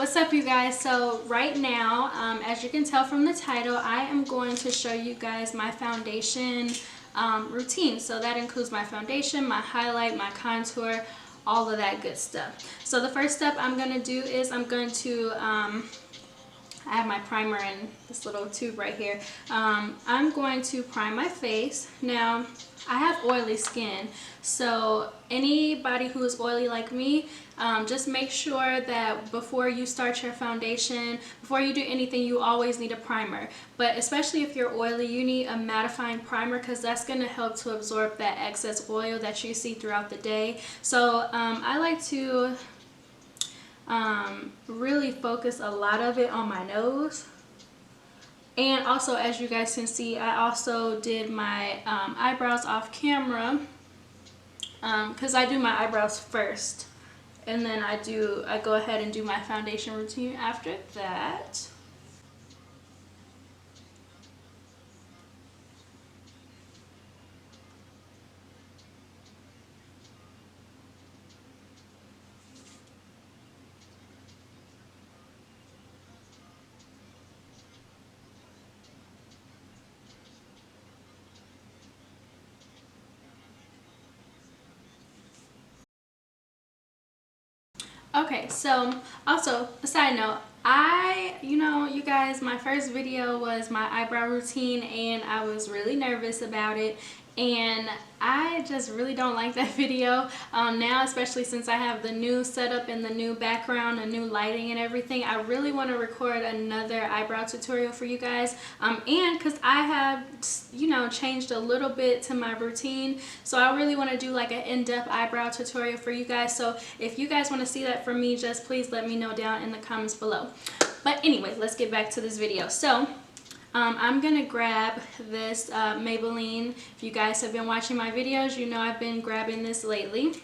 What's up, you guys? So right now, as you can tell from the title, I am going to show you guys my foundation routine. So that includes my foundation, my highlight, my contour, all of that good stuff. So the first step I'm going to do is I'm going to I have my primer in this little tube right here. I'm going to prime my face. Now, I have oily skin, so anybody who is oily like me, just make sure that before you start your foundation, before you do anything, you always need a primer. But especially if you're oily, you need a mattifying primer because that's going to help to absorb that excess oil that you see throughout the day. So I like to really focus a lot of it on my nose. And also, as you guys can see, I also did my eyebrows off camera because I do my eyebrows first, and then I go ahead and do my foundation routine after that. Okay, so also a side note, you guys, my first video was my eyebrow routine and I was really nervous about it, and I just really don't like that video now, especially since I have the new setup and the new background and new lighting and everything. I really want to record another eyebrow tutorial for you guys, and because I have changed a little bit to my routine, so I really want to do like an in-depth eyebrow tutorial for you guys. So if you guys want to see that from me, just please let me know down in the comments below. But anyway, let's get back to this video. So I'm gonna grab this Maybelline. If you guys have been watching my videos, you know I've been grabbing this lately.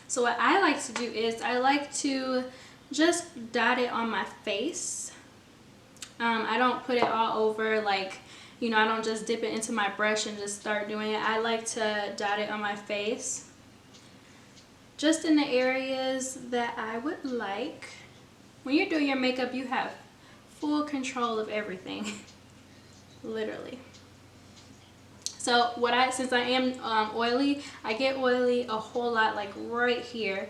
So what I like to do is I like to just dot it on my face. I don't put it all over, like, I don't just dip it into my brush and just start doing it. I like to dot it on my face, just in the areas that I would like. When you're doing your makeup, you have full control of everything. Literally. So since I am oily, I get oily a whole lot, like right here.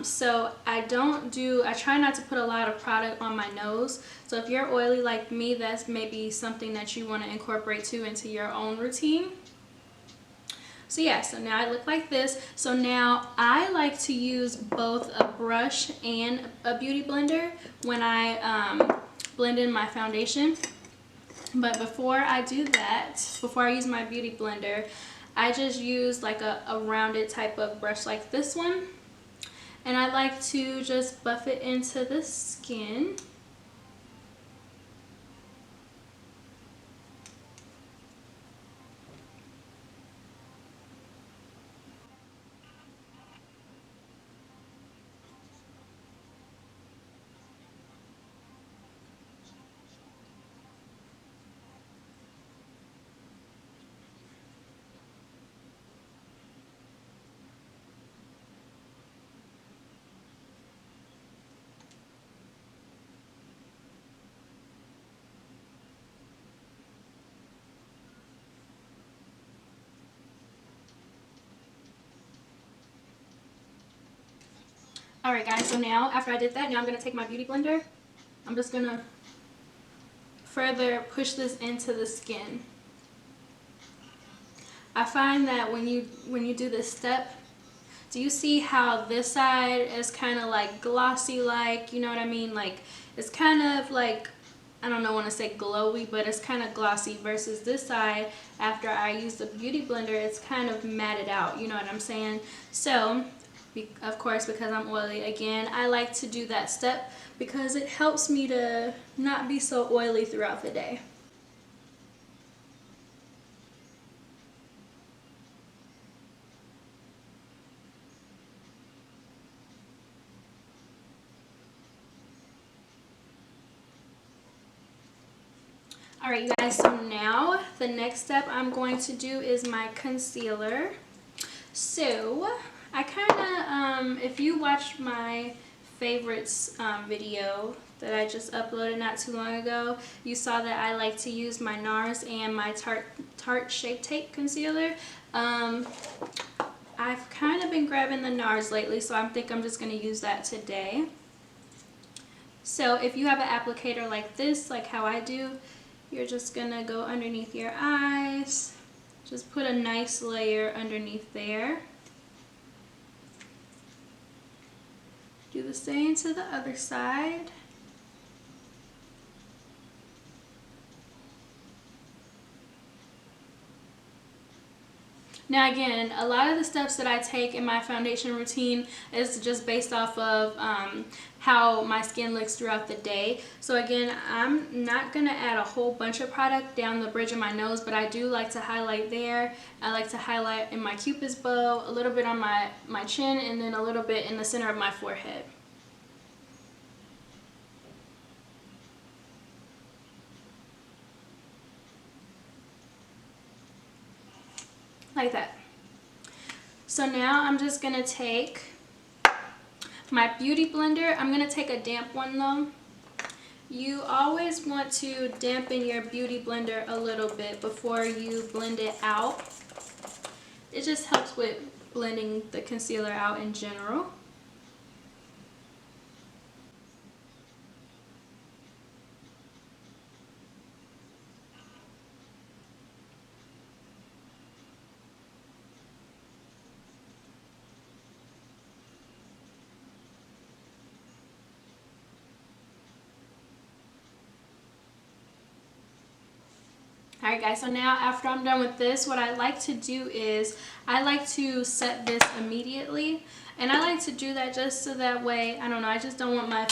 So I try not to put a lot of product on my nose. So if you're oily like me, that's maybe something that you want to incorporate too into your own routine. So yeah, so now I look like this. So now I like to use both a brush and a beauty blender when I blend in my foundation. But before I do that, before I use my beauty blender, I just use like a rounded type of brush like this one. And I like to just buff it into the skin. Alright guys, so now after I did that, now I'm going to take my beauty blender. I'm just going to further push this into the skin. I find that when you do this step, do you see how this side is kind of like glossy, like, you know what I mean? Like, it's kind of like, I don't know, want to say glowy, but it's kind of glossy, versus this side, after I use the beauty blender, it's kind of matted out, you know what I'm saying? So of course, because I'm oily, again, I like to do that step because it helps me to not be so oily throughout the day. Alright you guys, so now the next step I'm going to do is my concealer. So I kind of, if you watched my favorites video that I just uploaded not too long ago, you saw that I like to use my NARS and my Tarte Shape Tape Concealer. I've kind of been grabbing the NARS lately, so I think I'm just going to use that today. So if you have an applicator like this, like how I do, you're just going to go underneath your eyes. Just put a nice layer underneath there. Do the same to the other side. Now again, a lot of the steps that I take in my foundation routine is just based off of how my skin looks throughout the day. So again, I'm not going to add a whole bunch of product down the bridge of my nose, but I do like to highlight there. I like to highlight in my cupid's bow, a little bit on my chin, and then a little bit in the center of my forehead. Like that. So now I'm just gonna take my beauty blender. I'm gonna take a damp one though. You always want to dampen your beauty blender a little bit before you blend it out. It just helps with blending the concealer out in general. Alright guys, so now after I'm done with this, what I like to do is I like to set this immediately, and I like to do that just so that way, I don't know, I just don't want my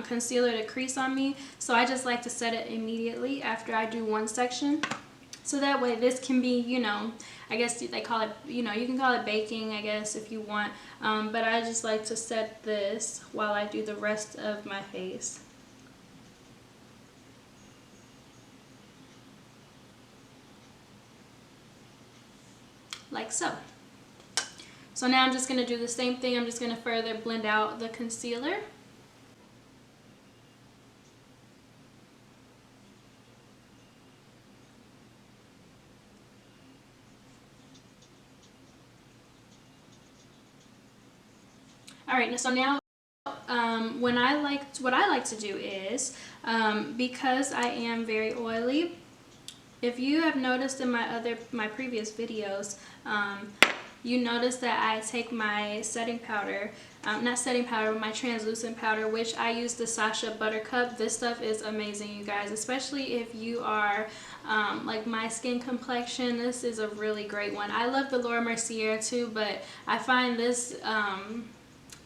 concealer to crease on me, so I just like to set it immediately after I do one section, so that way this can be, you know, I guess they call it, you know, you can call it baking, I guess, if you want, but I just like to set this while I do the rest of my face. Like so. So now I'm just going to do the same thing. I'm just going to further blend out the concealer. Alright, so now what I like to do is, because I am very oily, if you have noticed in my previous videos, you notice that I take my setting powder, not setting powder, but my translucent powder, which I use the Sacha Buttercup. This stuff is amazing, you guys, especially if you are like my skin complexion. This is a really great one. I love the Laura Mercier too, but I find this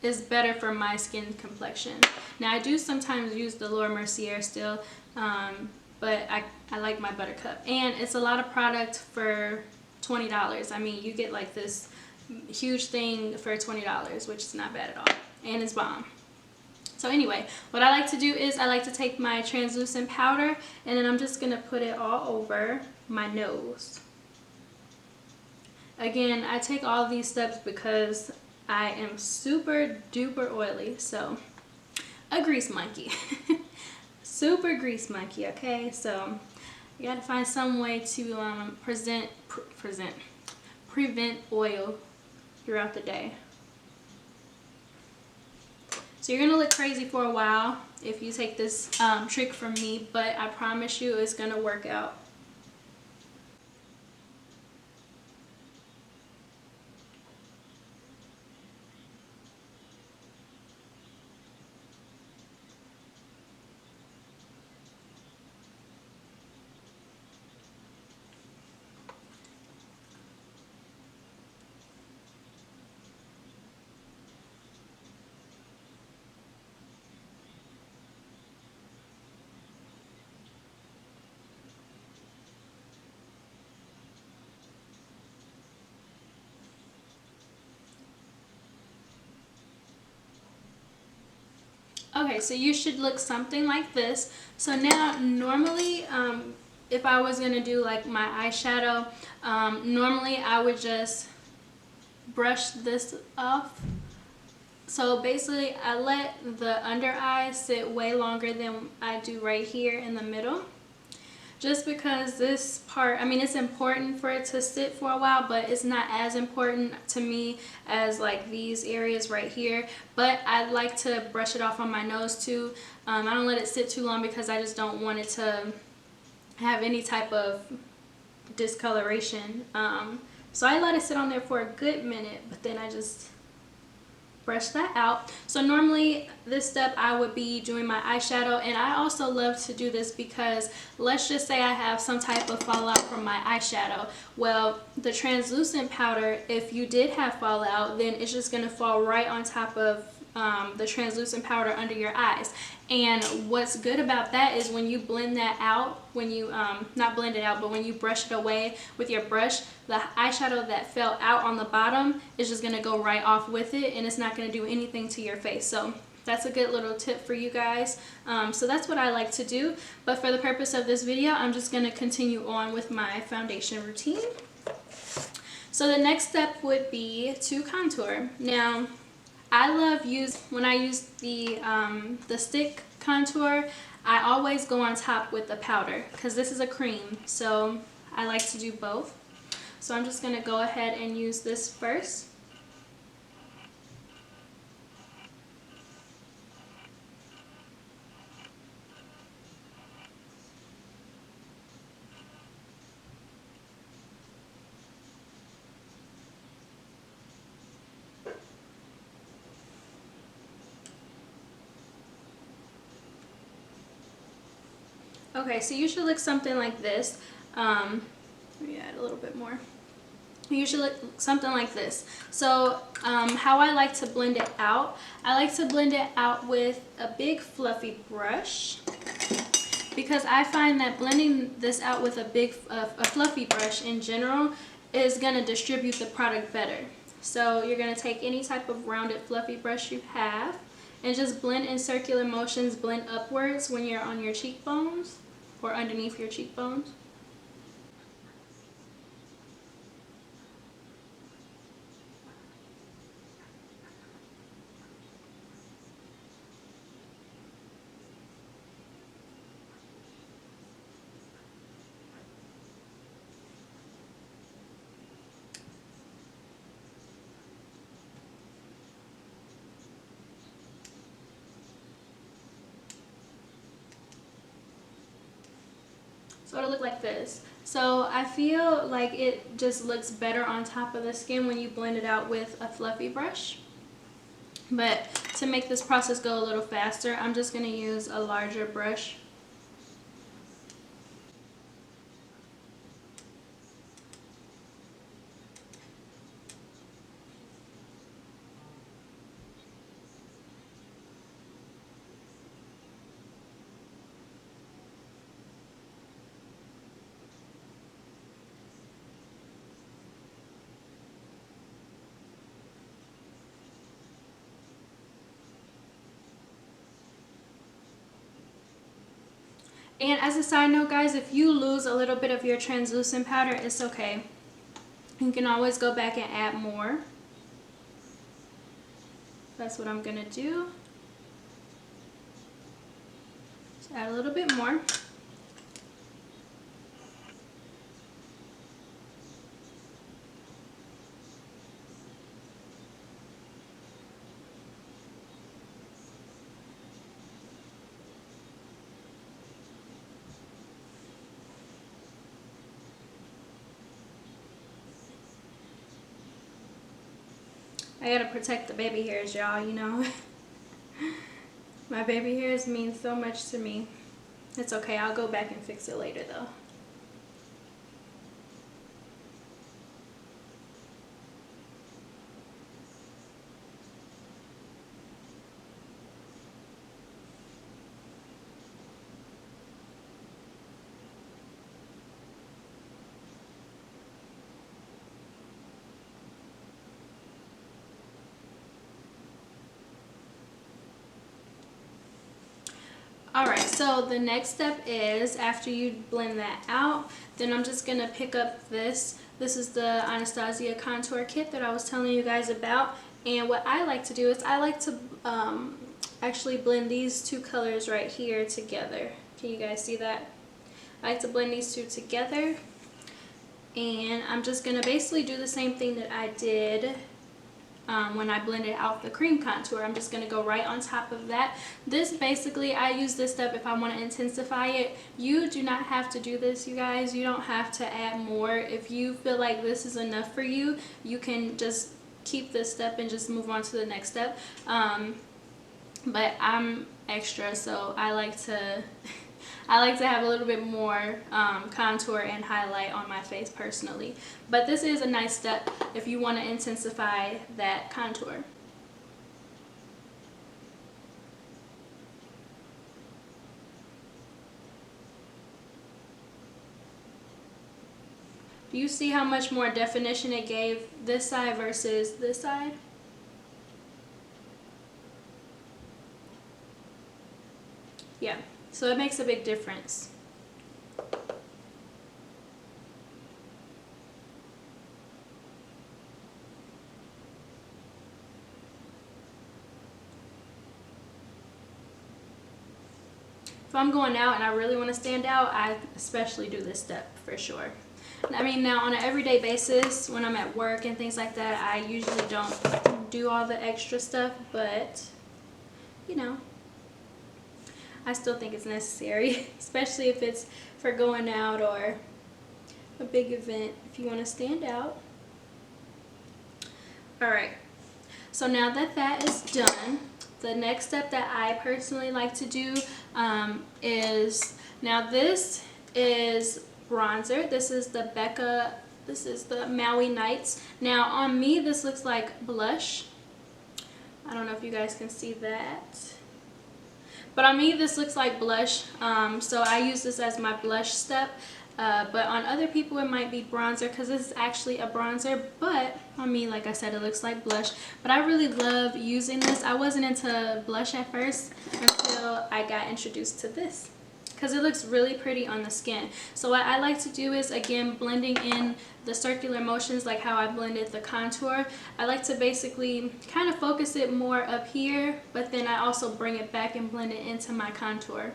is better for my skin complexion. Now I do sometimes use the Laura Mercier still, but I like my Buttercup, and it's a lot of product for $20. I mean, you get like this huge thing for $20, which is not bad at all, and it's bomb. So anyway, what I like to do is I like to take my translucent powder, and then I'm just gonna put it all over my nose. Again, I take all these steps because I am super duper oily, so a grease monkey. Super grease monkey, okay? So you gotta find some way to prevent oil throughout the day. So you're gonna look crazy for a while if you take this trick from me, but I promise you it's gonna work out. Okay, so you should look something like this. So now normally if I was gonna do like my eyeshadow, normally I would just brush this off So basically I let the under eye sit way longer than I do right here in the middle. Just because this part, I mean, it's important for it to sit for a while, but it's not as important to me as like these areas right here. But I like to brush it off on my nose too. I don't let it sit too long because I just don't want it to have any type of discoloration. So I let it sit on there for a good minute, but then I just brush that out. So normally this step I would be doing my eyeshadow, and I also love to do this because let's just say I have some type of fallout from my eyeshadow. Well, the translucent powder, if you did have fallout, then it's just going to fall right on top of the translucent powder under your eyes. And what's good about that is when you blend that out, when you not blend it out, but when you brush it away with your brush, the eyeshadow that fell out on the bottom is just going to go right off with it, and it's not going to do anything to your face. So that's a good little tip for you guys. So that's what I like to do, but for the purpose of this video, I'm just going to continue on with my foundation routine. So the next step would be to contour. Now I love when I use the stick contour, I always go on top with the powder because this is a cream, so I like to do both. So I'm just going to go ahead and use this first. Okay, so you should look something like this. Let me add a little bit more. You should look something like this. So how I like to blend it out, I like to blend it out with a big fluffy brush, because I find that blending this out with a fluffy brush in general is going to distribute the product better. So you're going to take any type of rounded fluffy brush you have and just blend in circular motions, blend upwards when you're on your cheekbones or underneath your cheekbones. So it'll look like this. So I feel like it just looks better on top of the skin when you blend it out with a fluffy brush. But to make this process go a little faster, I'm just going to use a larger brush. And as a side note, guys, if you lose a little bit of your translucent powder, it's okay. You can always go back and add more. That's what I'm gonna do. Just add a little bit more. I gotta protect the baby hairs, y'all, you know. My baby hairs mean so much to me. It's okay, I'll go back and fix it later though. Alright, so the next step is, after you blend that out, then I'm just going to pick up this. This is the Anastasia contour kit that I was telling you guys about. And what I like to do is I like to actually blend these two colors right here together. Can you guys see that? I like to blend these two together, and I'm just going to basically do the same thing that I did when I blended out the cream contour. I'm just going to go right on top of that. This basically, I use this step if I want to intensify it. You do not have to do this, you guys. You don't have to add more. If you feel like this is enough for you, you can just keep this step and just move on to the next step. But I'm extra, so I like to have a little bit more contour and highlight on my face personally. But this is a nice step if you want to intensify that contour. Do you see how much more definition it gave this side versus this side? Yeah, so it makes a big difference. If I'm going out and I really want to stand out, I especially do this step for sure. I mean, now on an everyday basis, when I'm at work and things like that, I usually don't do all the extra stuff, but you know, I still think it's necessary, especially if it's for going out or a big event, if you want to stand out. Alright, so now that that is done, the next step that I personally like to do is, now this is bronzer. This is the Maui Nights. Now on me, this looks like blush. I don't know if you guys can see that. But on me, this looks like blush, so I use this as my blush step. But on other people, it might be bronzer because this is actually a bronzer. But on me, like I said, it looks like blush. But I really love using this. I wasn't into blush at first until I got introduced to this, because it looks really pretty on the skin. So what I like to do is, again, blending in the circular motions like how I blended the contour. I like to basically kind of focus it more up here, but then I also bring it back and blend it into my contour.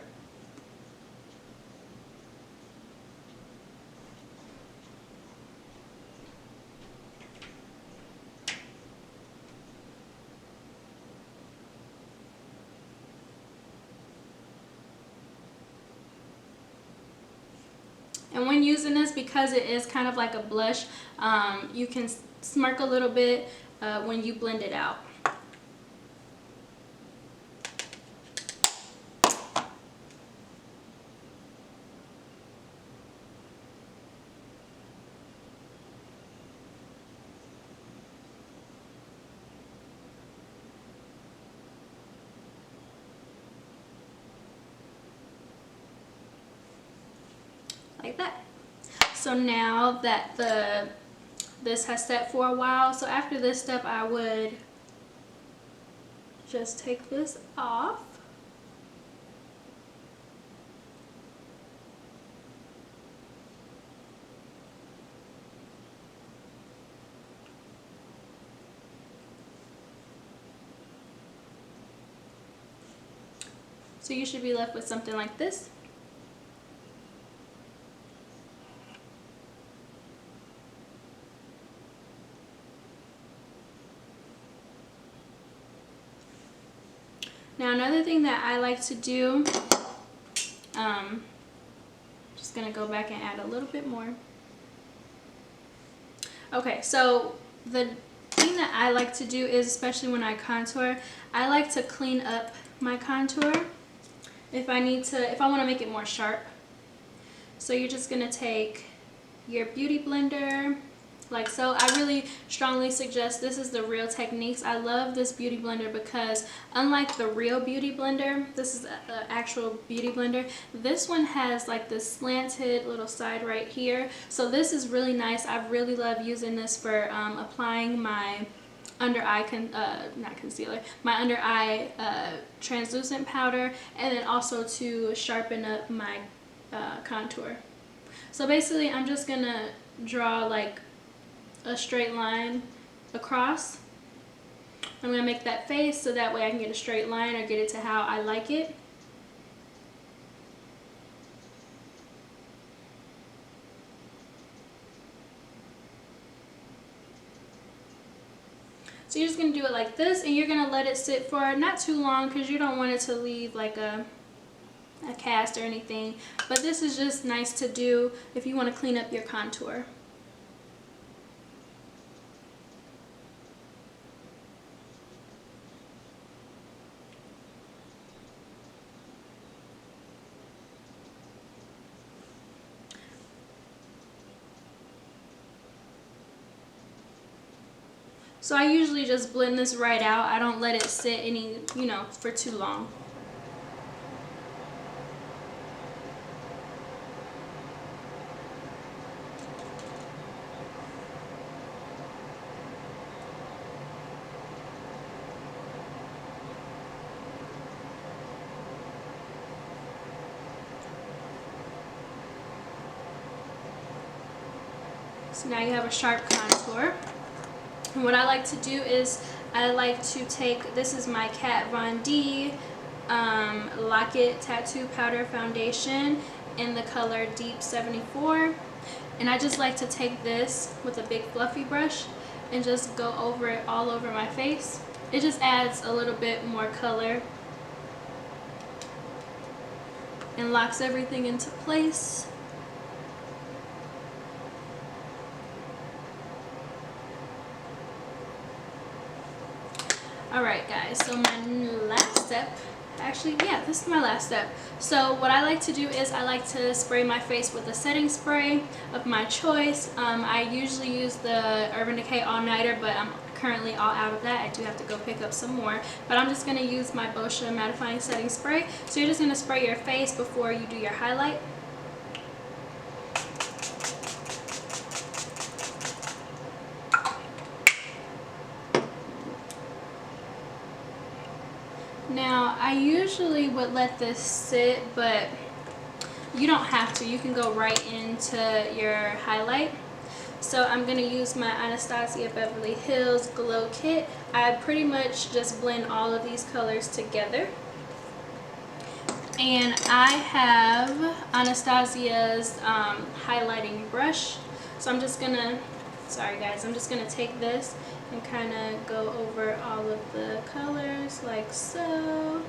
And when using this, because it is kind of like a blush, you can smirk a little bit when you blend it out. Like that. So now that this has set for a while, so after this step I would just take this off. So you should be left with something like this. Now another thing that I like to do, just gonna go back and add a little bit more. Okay, so the thing that I like to do is, especially when I contour, I like to clean up my contour if I want to make it more sharp. So you're just gonna take your beauty blender, like so. I really strongly suggest, this is the Real Techniques. I love this beauty blender because unlike the Real beauty blender, this is an actual beauty blender. This one has like this slanted little side right here. So this is really nice. I really love using this for applying my under eye not concealer, my under eye translucent powder, and then also to sharpen up my contour. So basically I'm just gonna draw like a straight line across, I'm going to make that face so that way I can get a straight line or get it to how I like it. So you're just going to do it like this, and you're going to let it sit for not too long because you don't want it to leave like a cast or anything. But this is just nice to do if you want to clean up your contour. So I usually just blend this right out. I don't let it sit any, for too long. So now you have a sharp contour. And what I like to do is I like to take, this is my Kat Von D Lock-It Tattoo Powder Foundation in the color Deep 74. And I just like to take this with a big fluffy brush and just go over it all over my face. It just adds a little bit more color and locks everything into place. Alright guys, so my last step, actually yeah, this is my last step. So what I like to do is I like to spray my face with a setting spray of my choice. I usually use the Urban Decay All Nighter, but I'm currently all out of that. I do have to go pick up some more, but I'm just going to use my Boscia mattifying setting spray. So you're just going to spray your face before you do your highlight. Now, I usually would let this sit, but you don't have to. You can go right into your highlight. So I'm going to use my Anastasia Beverly Hills Glow Kit. I pretty much just blend all of these colors together. And I have Anastasia's highlighting brush. So I'm just going to, sorry guys, I'm just going to take this and kind of go over all of the colors like so.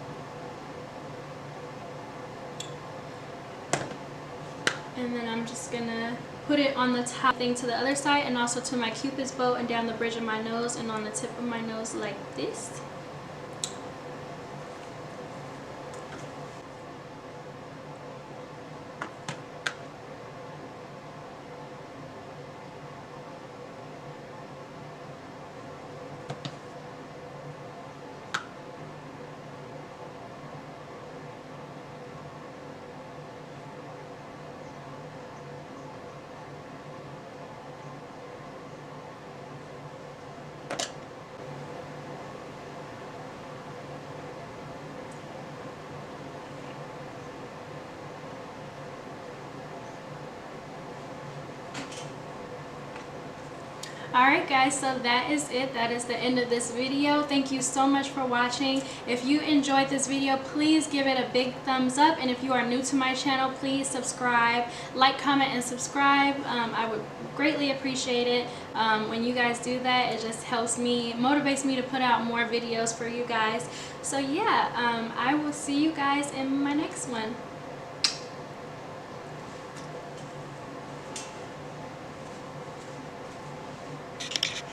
And then I'm just gonna put it on the top thing to the other side, and also to my Cupid's bow and down the bridge of my nose and on the tip of my nose like this. Alright guys, so that is it. That is the end of this video. Thank you so much for watching. If you enjoyed this video, please give it a big thumbs up. And if you are new to my channel, please subscribe. Like, comment, and subscribe. I would greatly appreciate it. When you guys do that, it just helps me, motivates me to put out more videos for you guys. So yeah, I will see you guys in my next one.